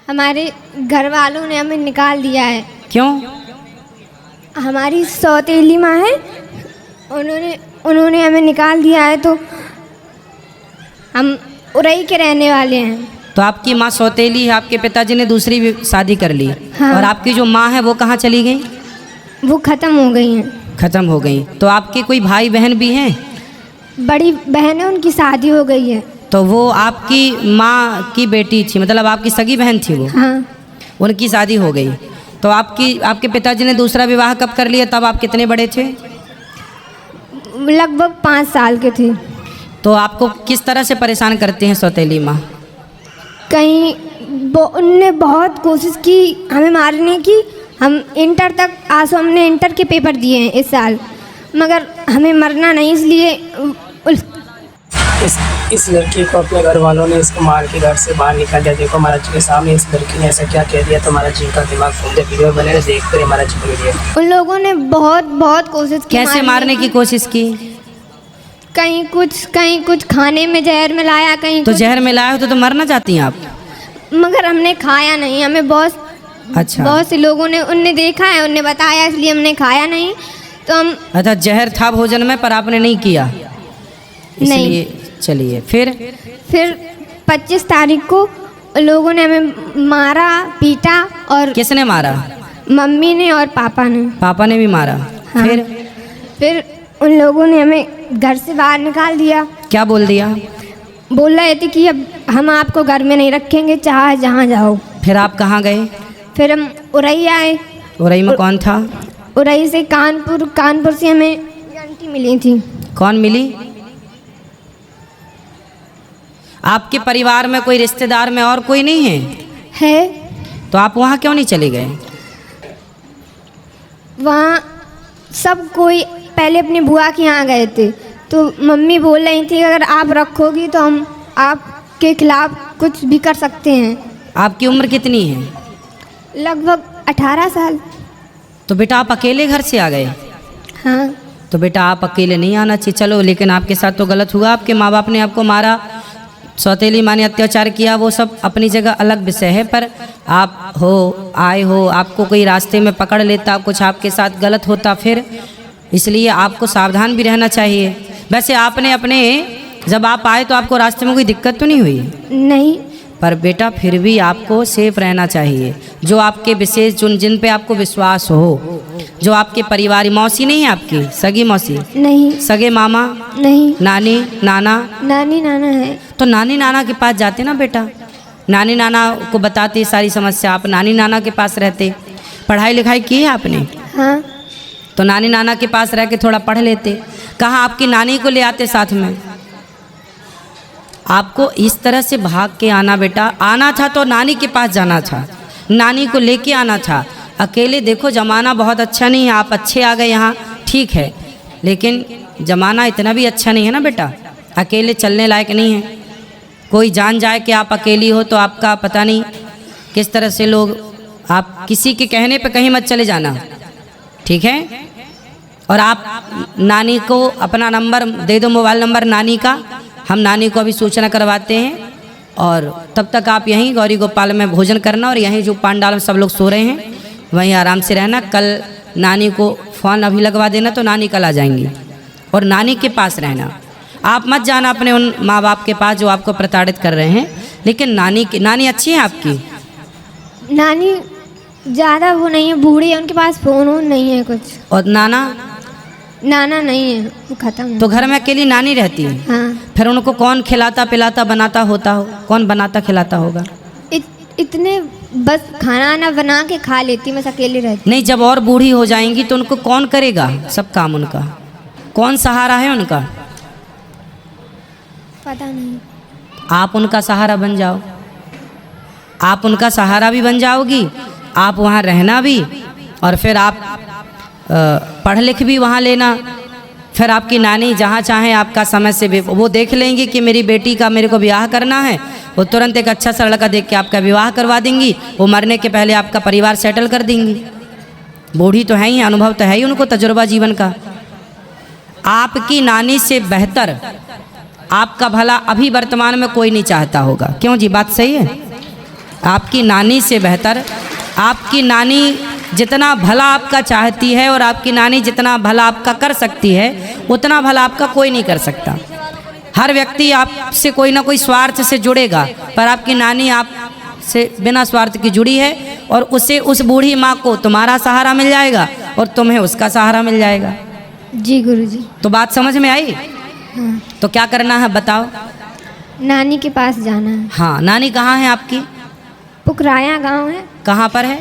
हमारे घर वालों ने हमें निकाल दिया है। क्यों? हमारी सौतेली माँ है, उन्होंने हमें निकाल दिया है, तो हम उरई के रहने वाले हैं। तो आपकी माँ सौतेली है, आपके पिताजी ने दूसरी भी शादी कर ली। हाँ। और आपकी जो माँ है वो कहाँ चली गई? वो ख़त्म हो गई हैं। ख़त्म हो गई। तो आपके कोई भाई बहन भी हैं? बड़ी बहन है, उनकी शादी हो गई है। तो वो आपकी माँ की बेटी थी, मतलब आपकी सगी बहन थी वो? हाँ। उनकी शादी हो गई। तो आपके पिताजी ने दूसरा विवाह कब कर लिया? तब आप कितने बड़े थे? लगभग 5 साल के थे। तो आपको किस तरह से परेशान करते हैं सौतेली माँ? कहीं उनने बहुत कोशिश की हमें मारने की। हम इंटर तक हमने इंटर के पेपर दिए हैं इस साल, मगर हमें मरना नहीं, इसलिए इस लड़की को अपने घर वालों ने इसको मार के घर से बाहर निकाल दिया। देखो हमारा जी के सामने इस लड़की ने ऐसा क्या कह दिया, तो हमारा जी का दिमाग घूम गया। वीडियो बने देख कर हमारा जी को वीडियो। उन लोगों ने बहुत कोशिश की। कैसे मारने की कोशिश की? कहीं कुछ खाने में जहर मिलाया, कहीं तो कुछ, जहर मिलाया हो तो मरना चाहती हैं आप? मगर हमने खाया नहीं। हमें बहुत से लोगों ने उनने देखा है, उनने बताया, इसलिए हमने खाया नहीं। तो हम अच्छा, जहर था भोजन में पर आपने नहीं किया? नहीं। चलिए फिर 25 तारीख को लोगों ने हमें मारा, पीटा। और किसने मारा? मम्मी ने और पापा ने। पापा ने भी मारा? हाँ। फिर उन लोगों ने हमें घर से बाहर निकाल दिया। क्या बोल दिया? बोल रहे थे कि अब हम आपको घर में नहीं रखेंगे, चाहे जहाँ जाओ। फिर आप कहाँ गए? फिर हम उरई आए। उरई में कौन था? उरई से कानपुर से हमें आंटी मिली थी। कौन मिली? आपके परिवार में कोई रिश्तेदार में और कोई नहीं है? तो आप वहाँ क्यों नहीं चले गए? वहाँ सब कोई पहले अपनी बुआ के यहाँ गए थे, तो मम्मी बोल रही थी अगर आप रखोगी तो हम आपके खिलाफ कुछ भी कर सकते हैं। आपकी उम्र कितनी है? लगभग 18 साल। तो बेटा आप अकेले घर से आ गए? हाँ। तो बेटा आप अकेले नहीं आना चाहिए। चलो, लेकिन आपके साथ तो गलत हुआ। आपके माँ बाप ने आपको मारा, सौतेली माँ ने अत्याचार किया, वो सब अपनी जगह अलग विषय है। पर आप आए हो, आपको कोई रास्ते में पकड़ लेता, कुछ आपके साथ गलत होता फिर, इसलिए आपको सावधान भी रहना चाहिए। वैसे आपने जब आप आए तो आपको रास्ते में कोई दिक्कत तो नहीं हुई? नहीं। पर बेटा फिर भी आपको सेफ रहना चाहिए। जो आपके विशेष जिन पे आपको विश्वास हो, जो आपके परिवार, मौसी नहीं है आपकी? सगी मौसी नहीं। सगे मामा नहीं। नानी नाना? नानी नाना है। तो नानी नाना के पास जाते ना बेटा, नानी नाना को बताते सारी समस्या, आप नानी नाना के पास रहते। पढ़ाई लिखाई की है आपने? हाँ। तो नानी नाना के पास रह के थोड़ा पढ़ लेते। कहाँ आपकी नानी को ले आते साथ में? आपको इस तरह से भाग के आना बेटा, आना था तो नानी के पास जाना था, नानी को लेके आना था। अकेले देखो ज़माना बहुत अच्छा नहीं है, आप अच्छे आ गए यहाँ, ठीक है, लेकिन ज़माना इतना भी अच्छा नहीं है ना बेटा, अकेले चलने लायक नहीं है। कोई जान जाए कि आप अकेली हो तो आपका पता नहीं किस तरह से लोग, आप किसी के कहने पे कहीं मत चले जाना, ठीक है? और आप नानी को अपना नंबर दे दो, मोबाइल नंबर नानी का, हम नानी को अभी सूचना करवाते हैं। और तब तक आप यहीं गौरी गोपाल में भोजन करना, और यहीं जो पांडाल में सब लोग सो रहे हैं वहीं आराम से रहना। कल नानी को फ़ोन अभी लगवा देना तो नानी कल आ जाएंगी, और नानी के पास रहना। आप मत जाना अपने उन माँ बाप के पास जो आपको प्रताड़ित कर रहे हैं। लेकिन नानी अच्छी है आपकी? नानी ज़्यादा वो नहीं है, बूढ़ी है, उनके पास फ़ोन नहीं है कुछ। और नाना नहीं है, वो ख़त्म है। तो घर में अकेली नानी रहती है? हाँ। फिर उनको कौन खिलाता पिलाता बनाता होता हो? कौन बनाता खिलाता होगा? इतने बस खाना बना के खा लेती, बस अकेले रहती। नहीं, जब और बूढ़ी हो जाएंगी तो उनको कौन करेगा सब काम? उनका कौन सहारा है उनका? पता नहीं। आप उनका सहारा बन जाओ, आप उनका सहारा भी बन जाओगी, आप वहाँ रहना भी, और फिर आप पढ़ लिख भी वहाँ लेना। फिर आपकी नानी जहाँ चाहें आपका समय से वो देख लेंगी कि मेरी बेटी का मेरे को ब्याह करना है, वो तुरंत एक अच्छा सा लड़का देख के आपका विवाह करवा देंगी। वो मरने के पहले आपका परिवार सेटल कर देंगी। बूढ़ी तो है ही, अनुभव तो है ही उनको, तजुर्बा जीवन का। आपकी नानी से बेहतर आपका भला अभी वर्तमान में कोई नहीं चाहता होगा। क्यों जी, बात सही है? आपकी नानी से बेहतर, आपकी नानी जितना भला आपका चाहती है और आपकी नानी जितना भला आपका कर सकती है, उतना भला आपका कोई नहीं कर सकता। हर व्यक्ति आपसे कोई ना कोई स्वार्थ से जुड़ेगा, पर आपकी नानी आपसे बिना स्वार्थ की जुड़ी है, और उससे उस बूढ़ी माँ को तुम्हारा सहारा मिल जाएगा और तुम्हें उसका सहारा मिल जाएगा। जी गुरुजी। तो बात समझ में आई? हाँ। तो क्या करना है बताओ? नानी के पास जाना है। हाँ, नानी कहाँ है आपकी? पुकराया गांव है। कहाँ पर है?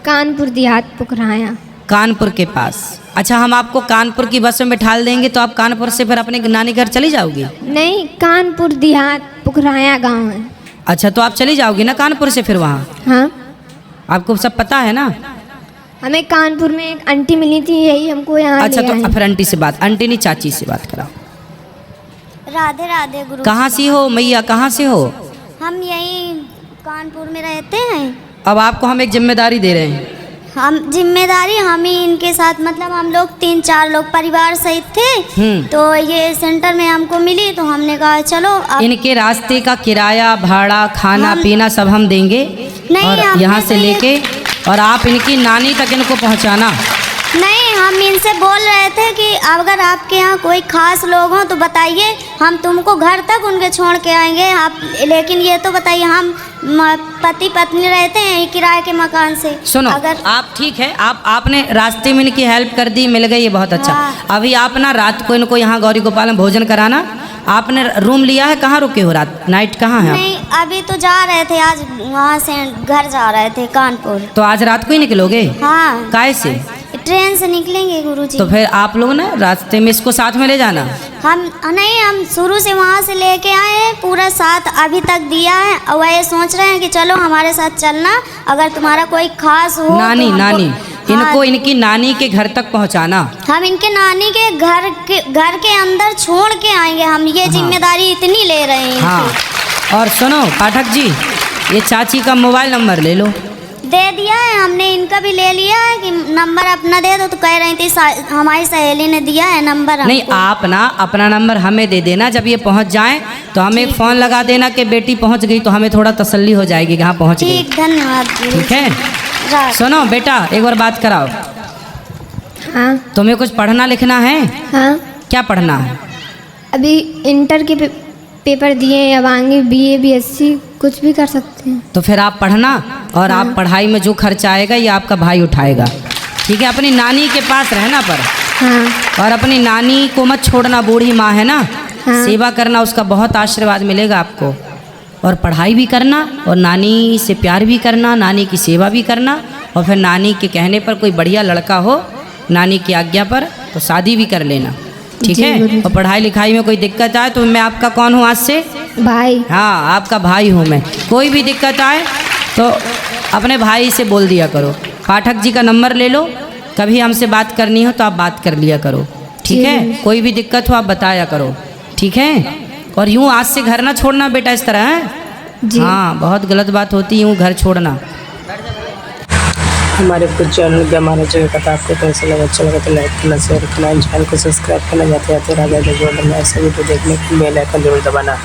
कानपुर देहात पुकराया। कानपुर के पास। अच्छा, हम आपको कानपुर की बस में बिठा देंगे तो आप कानपुर से फिर अपने नानी घर चली जाओगी? नहीं, कानपुर देहात पुकराया गांव है। अच्छा, तो आप चली जाओगी ना कानपुर से फिर वहाँ? हाँ, आपको सब पता है ना? हमें कानपुर में एक आंटी मिली थी, यही हमको यहाँ अच्छा, ले तो आई। फिर आंटी से बात, आंटी नहीं चाची से बात कराओ। राधे राधे गुरु। कहाँ से हो मैया, कहाँ से हो? हम यही कानपुर में रहते हैं। अब आपको हम एक जिम्मेदारी दे रहे हैं। हम जिम्मेदारी हम ही इनके साथ, मतलब हम लोग 3-4 लोग परिवार सहित थे, तो ये सेंटर में हमको मिली तो हमने कहा चलो अब इनके रास्ते का किराया, भाड़ा, खाना पीना सब हम देंगे, नहीं, और हमने यहाँ तो से ये- लेके और आप इनकी नानी तक इनको पहुँचाना। नहीं, हम इनसे बोल रहे थे कि अगर आपके यहाँ कोई खास लोग हों तो बताइए, हम तुमको घर तक उनके छोड़ के आएंगे। आप लेकिन ये तो बताइए, हम पति पत्नी रहते हैं किराए के मकान से। सुनो, अगर आप ठीक है, आपने रास्ते में इनकी हेल्प कर दी, मिल गई, ये बहुत अच्छा। हाँ। अभी आप ना रात को इनको यहाँ गौरी गोपाल में भोजन कराना। आपने रूम लिया है? कहाँ रुके हो रात, नाइट कहाँ है आप? नहीं, अभी तो जा रहे थे, आज वहाँ से घर जा रहे थे कानपुर। तो आज रात को ही निकलोगे? हाँ, काय से? ट्रेन से निकलेंगे गुरुजी। तो फिर आप लोग ना रास्ते में इसको साथ में ले जाना। हम नहीं, हम शुरू से वहाँ से लेके आए हैं, पूरा साथ अभी तक दिया है, और वह सोच रहे हैं कि चलो हमारे साथ चलना, अगर तुम्हारा कोई खास हो नानी तो हमको- नानी हाँ, इनको इनकी नानी के घर तक पहुँचाना। हम इनके नानी के घर के अंदर छोड़ के आएंगे। हम ये जिम्मेदारी इतनी ले रहे हैं हाँ, इनकी। और सुनो पाठक जी, ये चाची का मोबाइल नंबर ले लो। दे दिया है हमने, इनका भी ले लिया है कि नंबर अपना दे दो, तो कह रही थी हमारी सहेली ने दिया है नंबर हमको। नहीं, आप ना अपना नंबर हमें दे देना, जब ये पहुंच जाए तो हमें एक फ़ोन लगा देना कि बेटी पहुंच गई, तो हमें थोड़ा तसल्ली हो जाएगी कि हाँ पहुंच गई। ठीक, धन्यवाद गुरु। ठीक है, राधे। सुनो बेटा, एक बार बात कराओ। हाँ। तुम्हें कुछ पढ़ना लिखना है? हाँ, क्या पढ़ना है? अभी इंटर के पेपर दिए हैं, अब आगे BA BSc कुछ भी कर सकते हैं। तो फिर आप पढ़ना, और आप पढ़ाई में जो खर्चा आएगा ये आपका भाई उठाएगा। ठीक है, अपनी नानी के पास रहना पर, हाँ। और अपनी नानी को मत छोड़ना, बूढ़ी माँ है ना। हाँ। सेवा करना, उसका बहुत आशीर्वाद मिलेगा आपको, और पढ़ाई भी करना, और नानी से प्यार भी करना, नानी की सेवा भी करना, और फिर नानी के कहने पर कोई बढ़िया लड़का हो, नानी की आज्ञा पर, तो शादी भी कर लेना। ठीक जी, है, गुरुजी। और पढ़ाई लिखाई में कोई दिक्कत आए तो मैं आपका कौन हूँ आज से? भाई। हाँ, आपका भाई हूँ मैं। कोई भी दिक्कत आए तो अपने भाई से बोल दिया करो। पाठक जी का नंबर ले लो, कभी हमसे बात करनी हो तो आप बात कर लिया करो। ठीक है, कोई भी दिक्कत हो आप बताया करो। ठीक है, और यूँ आज से घर ना छोड़ना बेटा इस तरह है। जी। हाँ, बहुत गलत बात होती है यूँ घर छोड़ना। हमारे कुछ चैनल के हमारे चैनल का आपको कैसा लगा, अच्छा लगा तो लाइक करना, शेयर करना, चैनल को सब्सक्राइब करना, जाते जाते राजा जोड़ना, ऐसे वीडियो देखने के लिए बेल आइकन जरूर दबाना।